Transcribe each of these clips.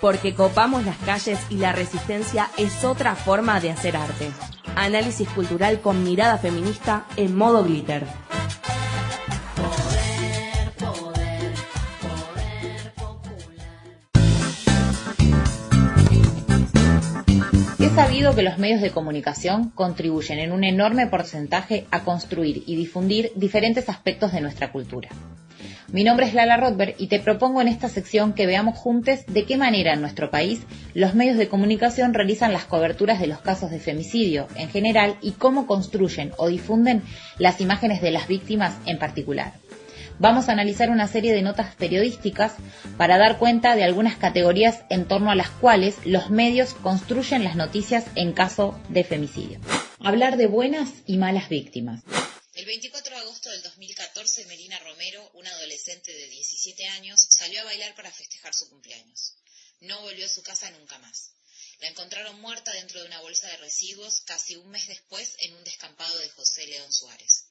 Porque copamos las calles y la resistencia es otra forma de hacer arte. Análisis cultural con mirada feminista en modo glitter. Es sabido que los medios de comunicación contribuyen en un enorme porcentaje a construir y difundir diferentes aspectos de nuestra cultura. Mi nombre es Lala Rothberg y te propongo en esta sección que veamos juntos de qué manera en nuestro país los medios de comunicación realizan las coberturas de los casos de femicidio en general y cómo construyen o difunden las imágenes de las víctimas en particular. Vamos a analizar una serie de notas periodísticas para dar cuenta de algunas categorías en torno a las cuales los medios construyen las noticias en caso de femicidio. Hablar de buenas y malas víctimas. El 24 de agosto del 2014, Melina Romero, una adolescente de 17 años, salió a bailar para festejar su cumpleaños. No volvió a su casa nunca más. La encontraron muerta dentro de una bolsa de residuos casi un mes después en un descampado de José León Suárez.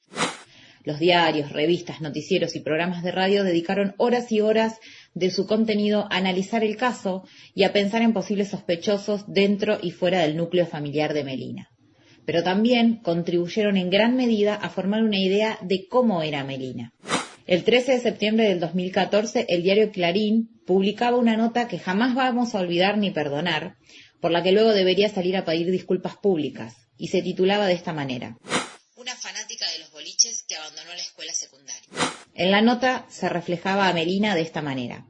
Los diarios, revistas, noticieros y programas de radio dedicaron horas y horas de su contenido a analizar el caso y a pensar en posibles sospechosos dentro y fuera del núcleo familiar de Melina. Pero también contribuyeron en gran medida a formar una idea de cómo era Melina. El 13 de septiembre del 2014, el diario Clarín publicaba una nota que jamás vamos a olvidar ni perdonar, por la que luego debería salir a pedir disculpas públicas, y se titulaba de esta manera: Una fanática de los boliches que abandonó la escuela secundaria. En la nota se reflejaba a Melina de esta manera: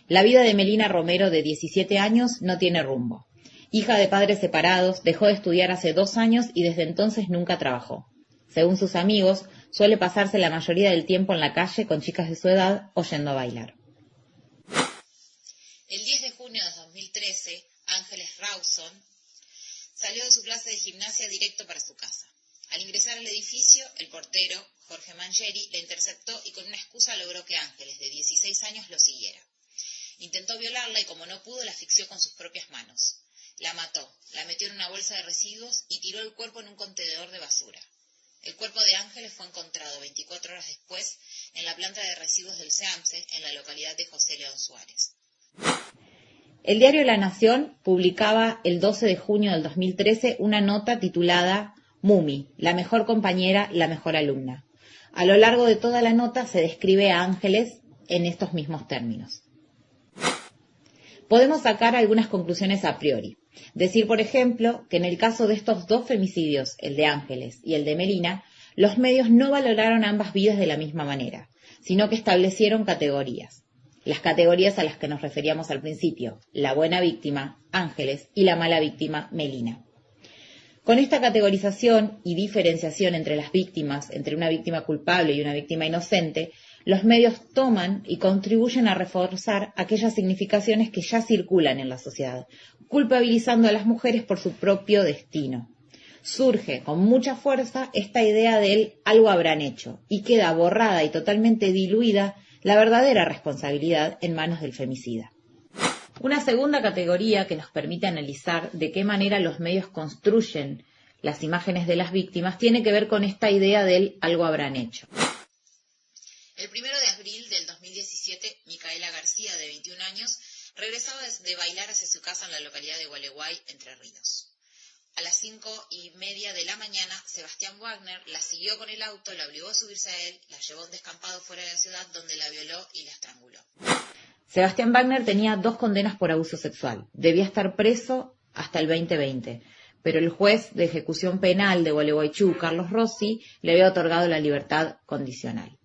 la vida de Melina Romero, de 17 años, no tiene rumbo. Hija de padres separados, dejó de estudiar hace 2 años y desde entonces nunca trabajó. Según sus amigos, suele pasarse la mayoría del tiempo en la calle con chicas de su edad o yendo a bailar. El 10 de junio de 2013, Ángeles Rawson salió de su clase de gimnasia directo para su casa. Al ingresar al edificio, el portero, Jorge Mangieri, la interceptó y con una excusa logró que Ángeles, de 16 años, lo siguiera. Intentó violarla y como no pudo, la asfixió con sus propias manos. La mató, la metió en una bolsa de residuos y tiró el cuerpo en un contenedor de basura. El cuerpo de Ángeles fue encontrado 24 horas después en la planta de residuos del SEAMSE, en la localidad de José León Suárez. El diario La Nación publicaba el 12 de junio del 2013 una nota titulada Mumi, la mejor compañera, la mejor alumna. A lo largo de toda la nota se describe a Ángeles en estos mismos términos. Podemos sacar algunas conclusiones a priori. Decir, por ejemplo, que en el caso de estos 2 femicidios, el de Ángeles y el de Melina, los medios no valoraron ambas vidas de la misma manera, sino que establecieron categorías. Las categorías a las que nos referíamos al principio: la buena víctima, Ángeles, y la mala víctima, Melina. Con esta categorización y diferenciación entre las víctimas, entre una víctima culpable y una víctima inocente, los medios toman y contribuyen a reforzar aquellas significaciones que ya circulan en la sociedad, culpabilizando a las mujeres por su propio destino. Surge con mucha fuerza esta idea del algo habrán hecho y queda borrada y totalmente diluida la verdadera responsabilidad en manos del femicida. Una segunda categoría que nos permite analizar de qué manera los medios construyen las imágenes de las víctimas tiene que ver con esta idea del algo habrán hecho. El 1 de abril del 2017, Micaela García, de 21 años, regresaba de bailar hacia su casa en la localidad de Gualeguay, Entre Ríos. A las 5:30 de la mañana, Sebastián Wagner la siguió con el auto, la obligó a subirse a él, la llevó a un descampado fuera de la ciudad donde la violó y la estranguló. Sebastián Wagner tenía 2 condenas por abuso sexual. Debía estar preso hasta el 2020, pero el juez de ejecución penal de Gualeguaychú, Carlos Rossi, le había otorgado la libertad condicional.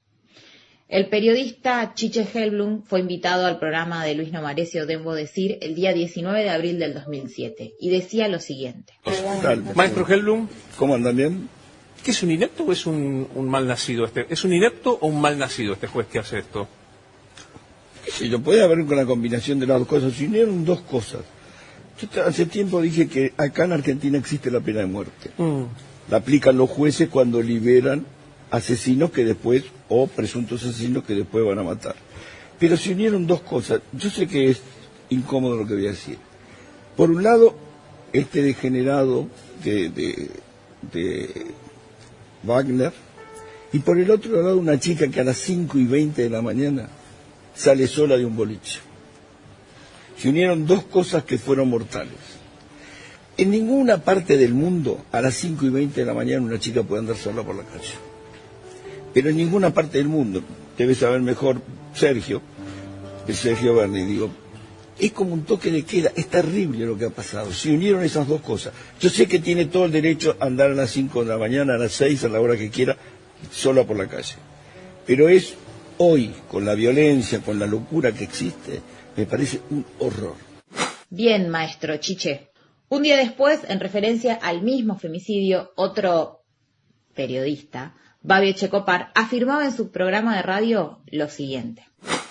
El periodista Chiche Helblum fue invitado al programa de Luis Nomarecio, Debo Decir, el día 19 de abril del 2007, y decía lo siguiente. Maestro Helblum, ¿cómo andan bien? ¿Qué es un inepto o es un mal nacido este? ¿Es un inepto o un mal nacido este juez que hace esto? Sí, lo puede haber con la combinación de las dos cosas. Se unieron 2 cosas. Yo hace tiempo dije que acá en Argentina existe la pena de muerte. La aplican los jueces cuando liberan asesinos que después, o presuntos asesinos que después van a matar. Pero se unieron 2 cosas. Yo sé que es incómodo lo que voy a decir. Por un lado, este degenerado de Wagner, y por el otro lado una chica que a las 5:20 de la mañana sale sola de un boliche. Se unieron dos cosas que fueron mortales. En ninguna parte del mundo, a las 5:20 de la mañana, una chica puede andar sola por la calle. Pero en ninguna parte del mundo, debe saber mejor Sergio Berni, digo, es como un toque de queda, es terrible lo que ha pasado. Se unieron esas dos cosas. Yo sé que tiene todo el derecho a andar a las 5 de la mañana, a las 6, a la hora que quiera, sola por la calle. Pero es hoy, con la violencia, con la locura que existe, me parece un horror. Bien, maestro Chiche. Un día después, en referencia al mismo femicidio, otro periodista, Babi Echecopar, afirmaba en su programa de radio lo siguiente.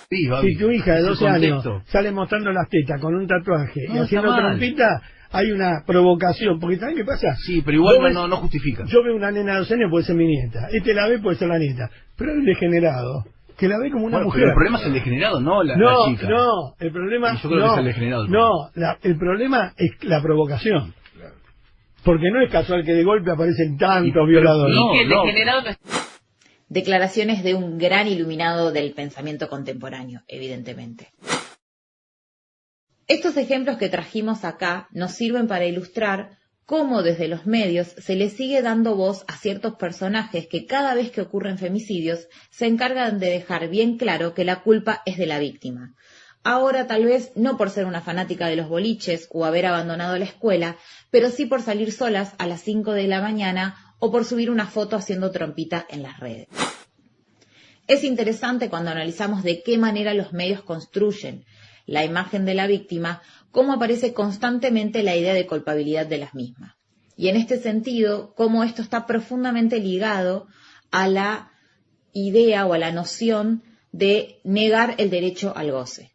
Sí, Babi, si tu hija de 12 años contexto sale mostrando las tetas con un tatuaje y No, haciendo está mal. trompita, hay una provocación. Porque ¿sabes qué pasa? Sí, pero igual Vos ves- no justifica. Yo veo una nena de 12 años, puede ser mi nieta. Este la ve, puede ser la nieta. Pero hay un degenerado que la ve como una Bueno, mujer. pero el problema es el degenerado, no la chica. No, el problema... Y yo creo que es el degenerado el el problema es la provocación. Porque no es casual que de golpe aparecen tantos violadores. No, Y que el no. degenerado no es... Declaraciones de un gran iluminado del pensamiento contemporáneo, evidentemente. Estos ejemplos que trajimos acá nos sirven para ilustrar cómo desde los medios se le sigue dando voz a ciertos personajes que cada vez que ocurren femicidios se encargan de dejar bien claro que la culpa es de la víctima. Ahora tal vez no por ser una fanática de los boliches o haber abandonado la escuela, pero sí por salir solas a las 5 de la mañana o por subir una foto haciendo trompita en las redes. Es interesante cuando analizamos de qué manera los medios construyen la imagen de la víctima, cómo aparece constantemente la idea de culpabilidad de las mismas. Y en este sentido, cómo esto está profundamente ligado a la idea o a la noción de negar el derecho al goce.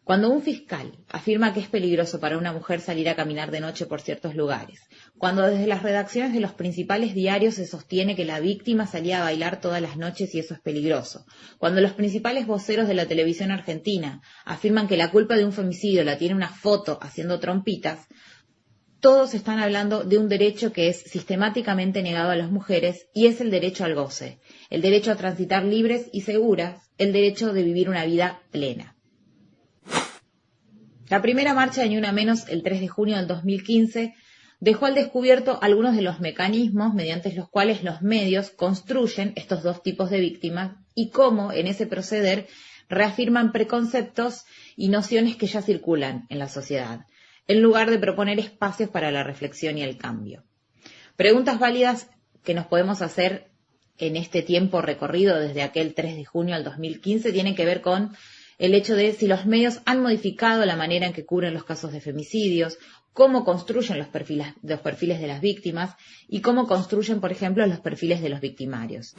Cuando un fiscal afirma que es peligroso para una mujer salir a caminar de noche por ciertos lugares, cuando desde las redacciones de los principales diarios se sostiene que la víctima salía a bailar todas las noches y eso es peligroso, cuando los principales voceros de la televisión argentina afirman que la culpa de un femicidio la tiene una foto haciendo trompitas, todos están hablando de un derecho que es sistemáticamente negado a las mujeres y es el derecho al goce, el derecho a transitar libres y seguras, el derecho de vivir una vida plena. La primera marcha de Ni Una Menos, el 3 de junio del 2015, dejó al descubierto algunos de los mecanismos mediante los cuales los medios construyen estos dos tipos de víctimas y cómo, en ese proceder, reafirman preconceptos y nociones que ya circulan en la sociedad, en lugar de proponer espacios para la reflexión y el cambio. Preguntas válidas que nos podemos hacer en este tiempo recorrido desde aquel 3 de junio al 2015 tienen que ver con el hecho de si los medios han modificado la manera en que cubren los casos de femicidios, cómo construyen los perfiles de las víctimas y cómo construyen, por ejemplo, los perfiles de los victimarios.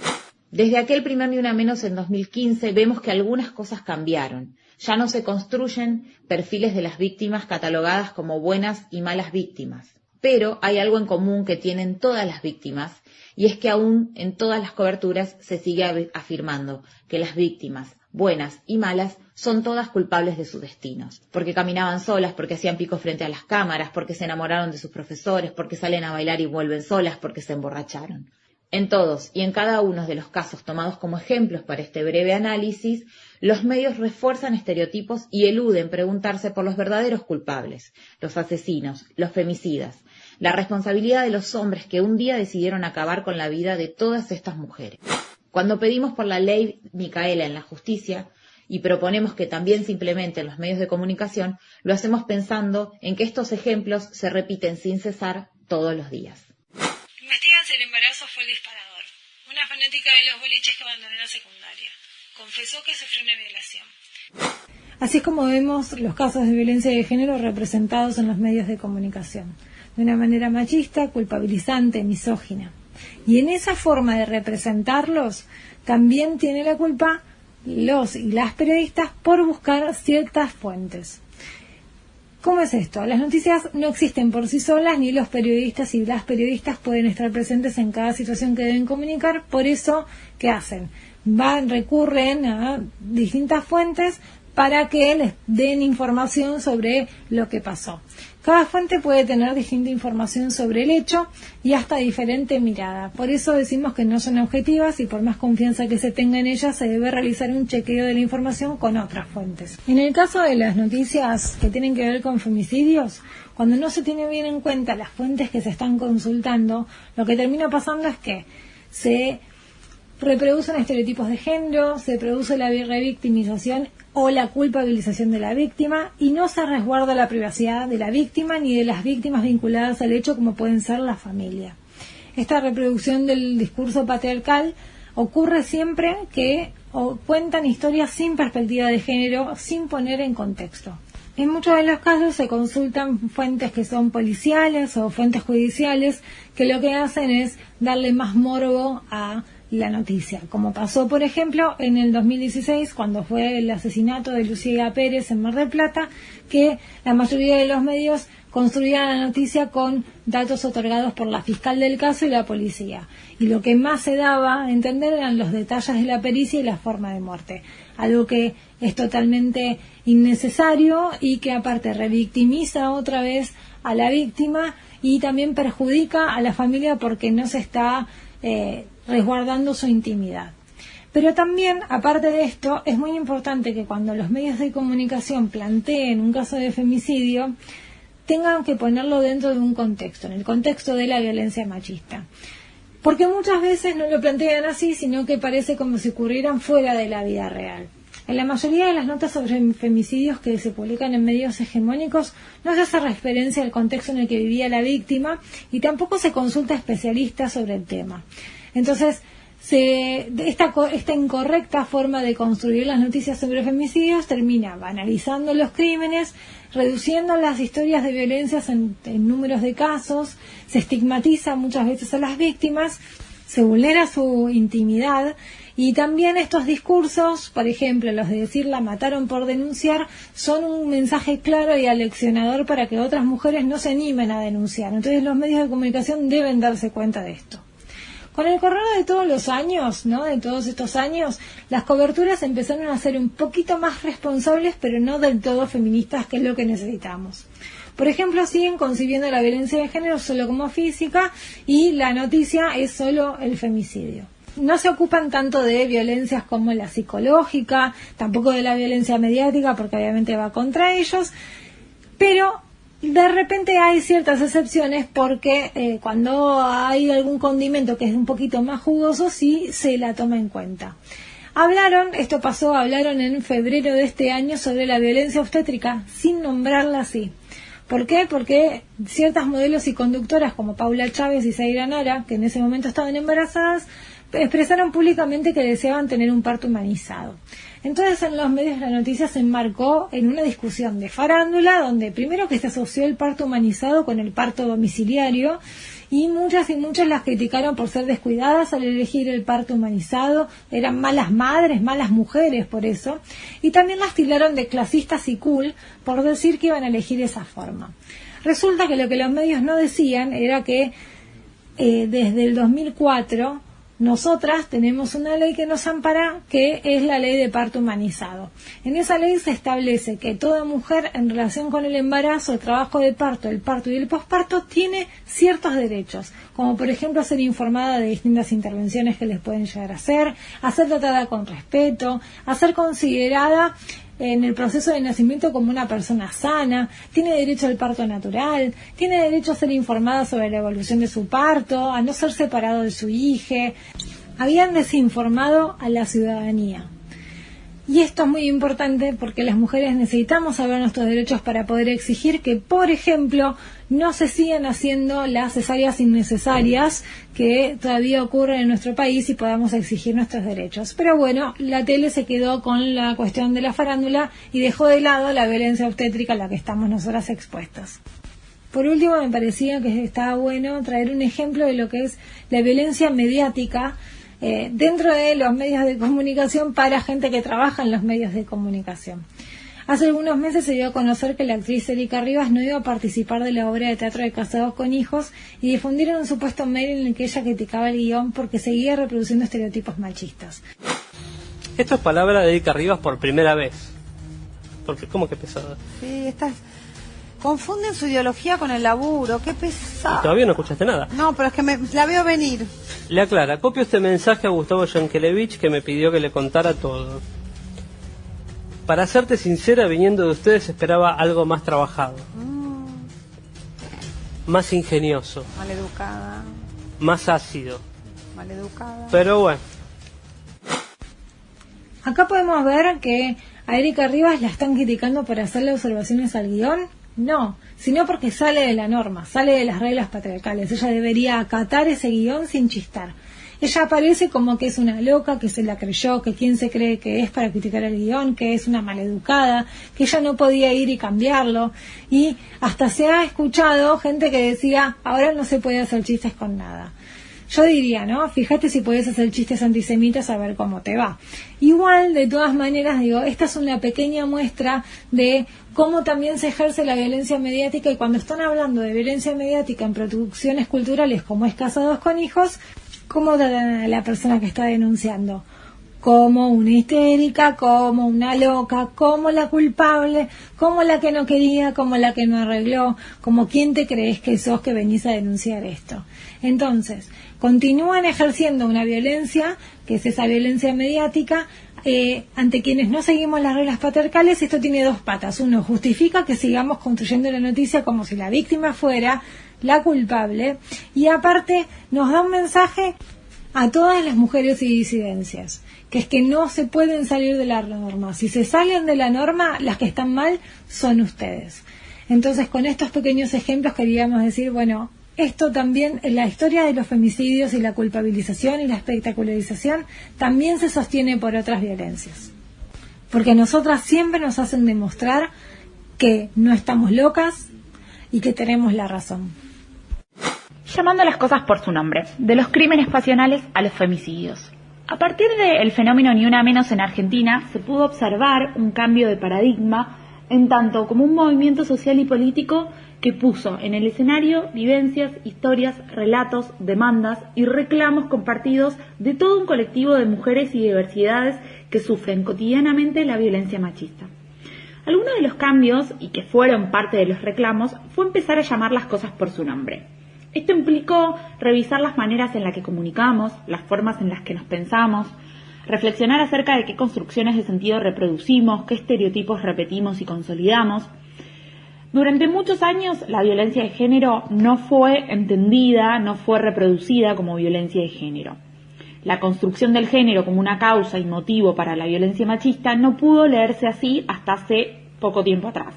Desde aquel primer Ni Una Menos en 2015 vemos que algunas cosas cambiaron. Ya no se construyen perfiles de las víctimas catalogadas como buenas y malas víctimas. Pero hay algo en común que tienen todas las víctimas y es que aún en todas las coberturas se sigue afirmando que las víctimas buenas y malas, son todas culpables de sus destinos, porque caminaban solas, porque hacían pico frente a las cámaras, porque se enamoraron de sus profesores, porque salen a bailar y vuelven solas, porque se emborracharon. En todos y en cada uno de los casos tomados como ejemplos para este breve análisis, los medios refuerzan estereotipos y eluden preguntarse por los verdaderos culpables, los asesinos, los femicidas, la responsabilidad de los hombres que un día decidieron acabar con la vida de todas estas mujeres. Cuando pedimos por la ley Micaela en la justicia y proponemos que también se implemente en los medios de comunicación, lo hacemos pensando en que estos ejemplos se repiten sin cesar todos los días. Investigan si el embarazo fue el disparador. Una fanática de los boliches que abandonó la secundaria. Confesó que sufrió una violación. Así es como vemos los casos de violencia de género representados en los medios de comunicación, de una manera machista, culpabilizante, misógina. Y en esa forma de representarlos, también tiene la culpa los y las periodistas por buscar ciertas fuentes. ¿Cómo es esto? Las noticias no existen por sí solas, ni los periodistas y las periodistas pueden estar presentes en cada situación que deben comunicar. Por eso, ¿qué hacen? Recurren a distintas fuentes para que les den información sobre lo que pasó. Cada fuente puede tener distinta información sobre el hecho y hasta diferente mirada. Por eso decimos que no son objetivas y por más confianza que se tenga en ellas, se debe realizar un chequeo de la información con otras fuentes. En el caso de las noticias que tienen que ver con femicidios, cuando no se tiene bien en cuenta las fuentes que se están consultando, lo que termina pasando es que se reproducen estereotipos de género, se produce la revictimización o la culpabilización de la víctima y no se resguarda la privacidad de la víctima ni de las víctimas vinculadas al hecho como pueden ser la familia. Esta reproducción del discurso patriarcal ocurre siempre que cuentan historias sin perspectiva de género, sin poner en contexto. En muchos de los casos se consultan fuentes que son policiales o fuentes judiciales que lo que hacen es darle más morbo a la noticia, como pasó por ejemplo en el 2016 cuando fue el asesinato de Lucía Pérez en Mar del Plata, que la mayoría de los medios construían la noticia con datos otorgados por la fiscal del caso y la policía, y lo que más se daba a entender eran los detalles de la pericia y la forma de muerte, algo que es totalmente innecesario y que aparte revictimiza otra vez a la víctima y también perjudica a la familia porque no se está resguardando su intimidad. Pero también, aparte de esto, es muy importante que cuando los medios de comunicación planteen un caso de femicidio, tengan que ponerlo dentro de un contexto, en el contexto de la violencia machista. Porque muchas veces no lo plantean así, sino que parece como si ocurrieran fuera de la vida real. En la mayoría de las notas sobre femicidios que se publican en medios hegemónicos no se hace referencia al contexto en el que vivía la víctima y tampoco se consulta a especialistas sobre el tema. Entonces, esta incorrecta forma de construir las noticias sobre femicidios termina banalizando los crímenes, reduciendo las historias de violencias en números de casos, se estigmatiza muchas veces a las víctimas, se vulnera su intimidad. Y también estos discursos, por ejemplo, los de decir la mataron por denunciar, son un mensaje claro y aleccionador para que otras mujeres no se animen a denunciar. Entonces los medios de comunicación deben darse cuenta de esto. Con el correr de todos los años, de todos estos años, las coberturas empezaron a ser un poquito más responsables, pero no del todo feministas, que es lo que necesitamos. Por ejemplo, siguen concibiendo la violencia de género solo como física y la noticia es solo el femicidio. No se ocupan tanto de violencias como la psicológica, tampoco de la violencia mediática, porque obviamente va contra ellos, pero de repente hay ciertas excepciones porque cuando hay algún condimento que es un poquito más jugoso, sí se la toma en cuenta. Hablaron en febrero de este año sobre la violencia obstétrica, sin nombrarla así. ¿Por qué? Porque ciertas modelos y conductoras como Paula Chávez y Zaira Nara, que en ese momento estaban embarazadas, expresaron públicamente que deseaban tener un parto humanizado. Entonces en los medios la noticia se enmarcó en una discusión de farándula donde primero que se asoció el parto humanizado con el parto domiciliario y muchas las criticaron por ser descuidadas al elegir el parto humanizado, eran malas madres, malas mujeres por eso, y también las tildaron de clasistas y cool por decir que iban a elegir esa forma. Resulta que lo que los medios no decían era que desde el 2004 nosotras tenemos una ley que nos ampara, que es la ley de parto humanizado. En esa ley se establece que toda mujer en relación con el embarazo, el trabajo de parto, el parto y el posparto tiene ciertos derechos, como por ejemplo ser informada de distintas intervenciones que les pueden llegar a ser tratada con respeto, a ser considerada en el proceso de nacimiento como una persona sana, tiene derecho al parto natural, tiene derecho a ser informada sobre la evolución de su parto, a no ser separado de su hija. Habían desinformado a la ciudadanía. Y esto es muy importante porque las mujeres necesitamos saber nuestros derechos para poder exigir que, por ejemplo, no se sigan haciendo las cesáreas innecesarias que todavía ocurren en nuestro país y podamos exigir nuestros derechos. Pero bueno, la tele se quedó con la cuestión de la farándula y dejó de lado la violencia obstétrica a la que estamos nosotras expuestas. Por último, me parecía que estaba bueno traer un ejemplo de lo que es la violencia mediática dentro de los medios de comunicación para gente que trabaja en los medios de comunicación. Hace algunos meses se dio a conocer que la actriz Erika Rivas no iba a participar de la obra de teatro de Casados con Hijos y difundieron un supuesto mail en el que ella criticaba el guión porque seguía reproduciendo estereotipos machistas. Esto es palabra de Erika Rivas por primera vez. Porque, ¿cómo que pesada? Sí, confunden su ideología con el laburo, qué pesado. Y todavía no escuchaste nada. No, pero es que la veo venir. Le aclara, copio este mensaje a Gustavo Yankelevich que me pidió que le contara todo. Para serte sincera, viniendo de ustedes esperaba algo más trabajado. Más ingenioso. Maleducada. Más ácido. Maleducada. Pero bueno. Acá podemos ver que a Erika Rivas la están criticando por hacerle observaciones al guión. No, sino porque sale de la norma, sale de las reglas patriarcales. Ella debería acatar ese guión sin chistar. Ella aparece como que es una loca, que se la creyó, que quién se cree que es para criticar el guión, que es una maleducada, que ella no podía ir y cambiarlo. Y hasta se ha escuchado gente que decía, ahora no se puede hacer chistes con nada. Yo diría, ¿no? Fíjate si puedes hacer chistes antisemitas a ver cómo te va. Igual, de todas maneras, digo, esta es una pequeña muestra de cómo también se ejerce la violencia mediática, y cuando están hablando de violencia mediática en producciones culturales como es Casados con Hijos, ¿cómo tratan a la persona que está denunciando? Como una histérica, como una loca, como la culpable, como la que no quería, como la que no arregló, como quién te crees que sos que venís a denunciar esto. Entonces, continúan ejerciendo una violencia, que es esa violencia mediática, ante quienes no seguimos las reglas patriarcales. Esto tiene dos patas. Uno, justifica que sigamos construyendo la noticia como si la víctima fuera la culpable, y aparte nos da un mensaje a todas las mujeres y disidencias, que es que no se pueden salir de la norma. Si se salen de la norma, las que están mal son ustedes. Entonces, con estos pequeños ejemplos queríamos decir, bueno, esto también, en la historia de los femicidios y la culpabilización y la espectacularización, también se sostiene por otras violencias. Porque nosotras siempre nos hacen demostrar que no estamos locas y que tenemos la razón. Llamando las cosas por su nombre, de los crímenes pasionales a los femicidios. A partir del fenómeno Ni Una Menos en Argentina, se pudo observar un cambio de paradigma en tanto como un movimiento social y político que puso en el escenario vivencias, historias, relatos, demandas y reclamos compartidos de todo un colectivo de mujeres y diversidades que sufren cotidianamente la violencia machista. Algunos de los cambios, y que fueron parte de los reclamos, fue empezar a llamar las cosas por su nombre. Esto implicó revisar las maneras en las que comunicamos, las formas en las que nos pensamos, reflexionar acerca de qué construcciones de sentido reproducimos, qué estereotipos repetimos y consolidamos. Durante muchos años la violencia de género no fue entendida, no fue reproducida como violencia de género. La construcción del género como una causa y motivo para la violencia machista no pudo leerse así hasta hace poco tiempo atrás.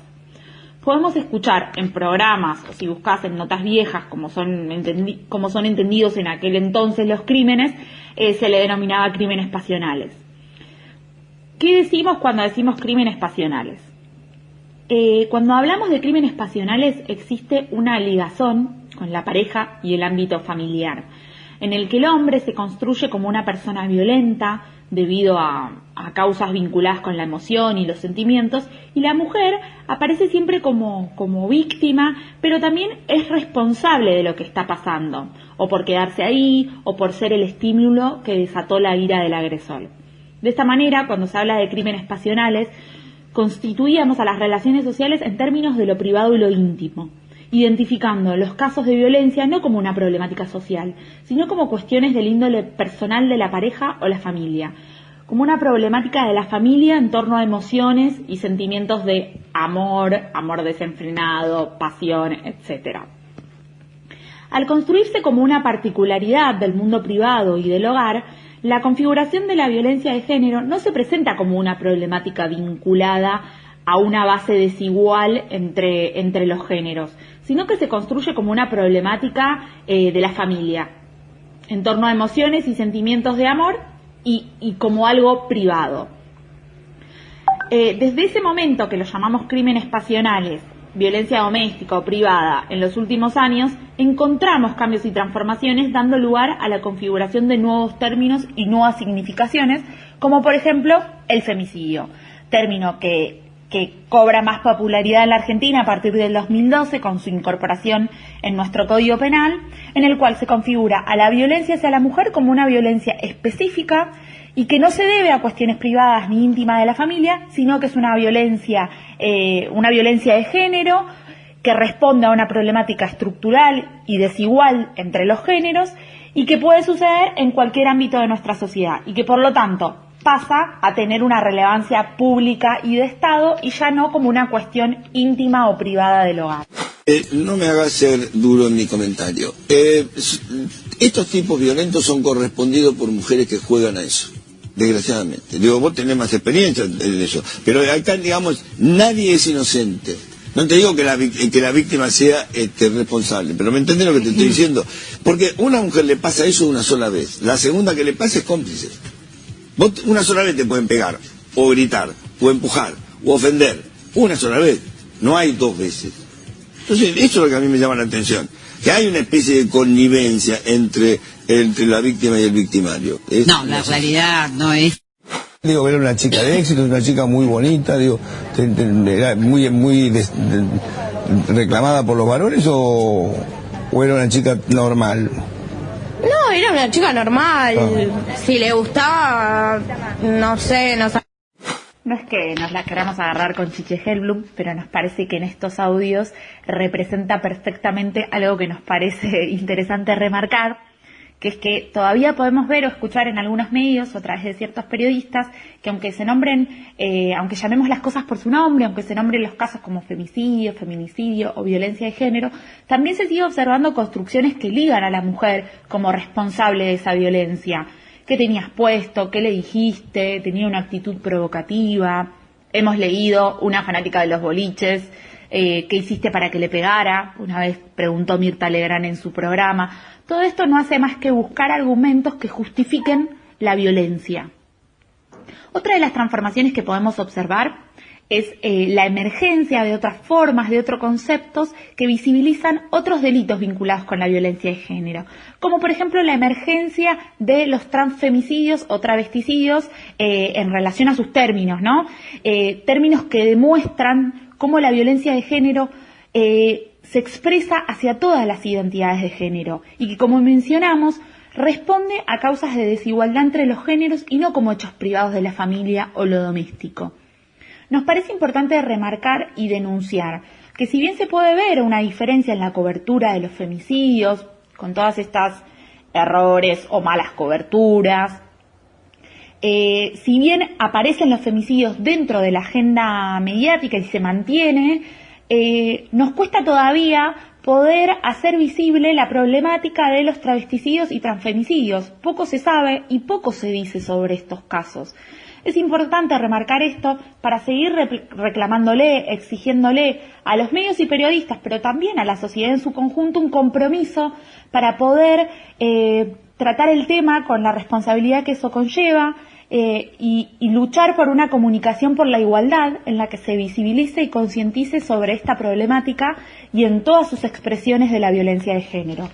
Podemos escuchar en programas, o si buscas en notas viejas, como son entendidos en aquel entonces los crímenes, se le denominaba crímenes pasionales. ¿Qué decimos cuando decimos crímenes pasionales? Cuando hablamos de crímenes pasionales existe una ligazón con la pareja y el ámbito familiar, en el que el hombre se construye como una persona violenta debido a causas vinculadas con la emoción y los sentimientos, y la mujer aparece siempre como víctima, pero también es responsable de lo que está pasando, o por quedarse ahí, o por ser el estímulo que desató la ira del agresor. De esta manera, cuando se habla de crímenes pasionales, constituíamos a las relaciones sociales en términos de lo privado y lo íntimo, identificando los casos de violencia no como una problemática social, sino como cuestiones del índole personal de la pareja o la familia, como una problemática de la familia en torno a emociones y sentimientos de amor desenfrenado, pasión, etc. Al construirse como una particularidad del mundo privado y del hogar, la configuración de la violencia de género no se presenta como una problemática vinculada a una base desigual entre los géneros, sino que se construye como una problemática de la familia, en torno a emociones y sentimientos de amor y como algo privado. Desde ese momento que lo llamamos crímenes pasionales, violencia doméstica o privada, en los últimos años, encontramos cambios y transformaciones dando lugar a la configuración de nuevos términos y nuevas significaciones, como por ejemplo el femicidio, término que cobra más popularidad en la Argentina a partir del 2012 con su incorporación en nuestro Código Penal, en el cual se configura a la violencia hacia la mujer como una violencia específica y que no se debe a cuestiones privadas ni íntimas de la familia, sino que es una violencia de género que responde a una problemática estructural y desigual entre los géneros y que puede suceder en cualquier ámbito de nuestra sociedad y que por lo tanto pasa a tener una relevancia pública y de Estado y ya no como una cuestión íntima o privada del hogar. No me hagas ser duro en mi comentario. Estos tipos violentos son correspondidos por mujeres que juegan a eso, desgraciadamente. Digo, vos tenés más experiencia en eso, pero acá, digamos, nadie es inocente. No te digo que la víctima sea responsable, pero ¿me entendés lo que te estoy diciendo? Porque a una mujer le pasa eso una sola vez, la segunda que le pasa es cómplice. Vos una sola vez te pueden pegar, o gritar, o empujar, o ofender, una sola vez, no hay dos veces. Entonces, eso es lo que a mí me llama la atención, que hay una especie de connivencia entre la víctima y el victimario. No, la realidad no es... Digo, era una chica de éxito, una chica muy bonita, digo, era muy reclamada por los varones o era una chica normal. No, era una chica normal. Si le gustaba, no sé, no sé. No es que nos la queramos agarrar con Chiche Hellblum, pero nos parece que en estos audios representa perfectamente algo que nos parece interesante remarcar, que es que todavía podemos ver o escuchar en algunos medios o a través de ciertos periodistas que aunque se nombren, aunque llamemos las cosas por su nombre, aunque se nombren los casos como femicidio, feminicidio o violencia de género, también se sigue observando construcciones que ligan a la mujer como responsable de esa violencia. ¿Qué tenías puesto? ¿Qué le dijiste? ¿Tenía una actitud provocativa? Hemos leído una fanática de los boliches, ¿qué hiciste para que le pegara? Una vez preguntó Mirta Legrand en su programa. Todo esto no hace más que buscar argumentos que justifiquen la violencia. Otra de las transformaciones que podemos observar es la emergencia de otras formas, de otros conceptos que visibilizan otros delitos vinculados con la violencia de género, como por ejemplo la emergencia de los transfemicidios o travesticidios en relación a sus términos, ¿no? Términos que demuestran cómo la violencia de género se expresa hacia todas las identidades de género y que, como mencionamos, responde a causas de desigualdad entre los géneros y no como hechos privados de la familia o lo doméstico. Nos parece importante remarcar y denunciar que si bien se puede ver una diferencia en la cobertura de los femicidios, con todas estas errores o malas coberturas, si bien aparecen los femicidios dentro de la agenda mediática y se mantiene, nos cuesta todavía poder hacer visible la problemática de los travesticidios y transfemicidios. Poco se sabe y poco se dice sobre estos casos. Es importante remarcar esto para seguir reclamándole, exigiéndole a los medios y periodistas, pero también a la sociedad en su conjunto, un compromiso para poder tratar el tema con la responsabilidad que eso conlleva y luchar por una comunicación por la igualdad en la que se visibilice y concientice sobre esta problemática y en todas sus expresiones de la violencia de género.